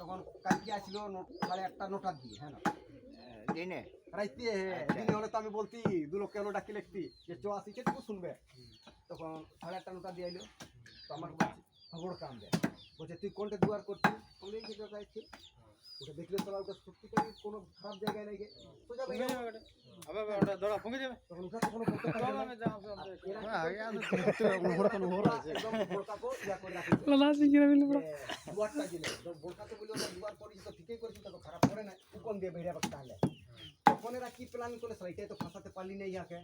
তখন কালকে আসলো 8:30 9টার দিয়ে। হ্যাঁ না দিনে রাইতে দিনে হলে তো আমি বলতি দু লোক কেন ডাকি লিখতি যে চ আসি সেটুকু শুনবে। তখন 8:30 9টা দিয়ে আইলো। তো আমাকে খবর কাম দেয় বলছে তুই কোনটা দুয়ার করছিস বলে এই যেটা যাইছে ওটা দেখলে তো ওটা সত্যিকারই কোনো খারাপ জায়গায় নাই গে সোজা বেরিয়ে যাবে আবে ওটা দড়া ফুঁকে যাবে তখন উঠা তো কোনো করতে পারবে না আমি যাও আগে আমি তো ওহর কোন ওহর আছে একদম বোরকা কো ইয়া করে রাখি লালা সিংরা মিলে বড় দুয়ারটা দিলে বোরকা তো বলি ওটা দুয়ার করিস তো ঠিকই করিস তো খারাপ করে না কোন দিয়ে বেরিয়ে বাক তাহলে তখন এরা কি প্ল্যান করে সেইটাই তো ফাঁসাতে পারলি না ইয়াকে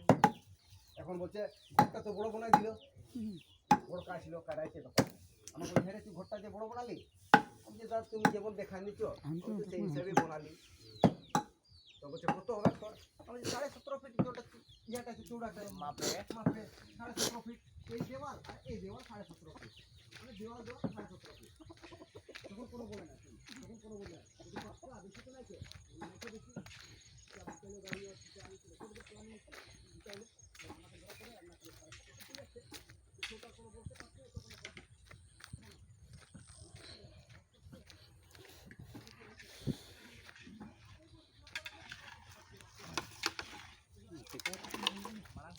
এখন বলছে ঘরটা তো বড় বানাই দিল বড় কাজ ছিল কাটাইছে তখন আমাকে বলে হেরে তুই ঘরটা যে বড় বানালি আমি যে দাদা তুমি যেমন দেখাই নিচ্ছ সেই হিসাবে বানালি তো বলছে কত হবে তোর আমি 17.5 ফিট ওটা ইয়াটা আছে চৌড়াটা মাপে 17.5 ফিট এই দেওয়াল আর এই দেওয়াল 17.5 ফিট মানে দেওয়াল 17.5 ফিট তখন কোনো বলে না তখন কোনো বলে না যদি পাঁচটা বেশি তো নাকি নাকি বেশি আমি চলে গাড়ি আছে আমি চলে করব প্ল্যান নিতে তাহলে আমাকে ধরা করে আর না ঠিক আছে ছোট কোনো বলতে পারছে তো কোনো মারান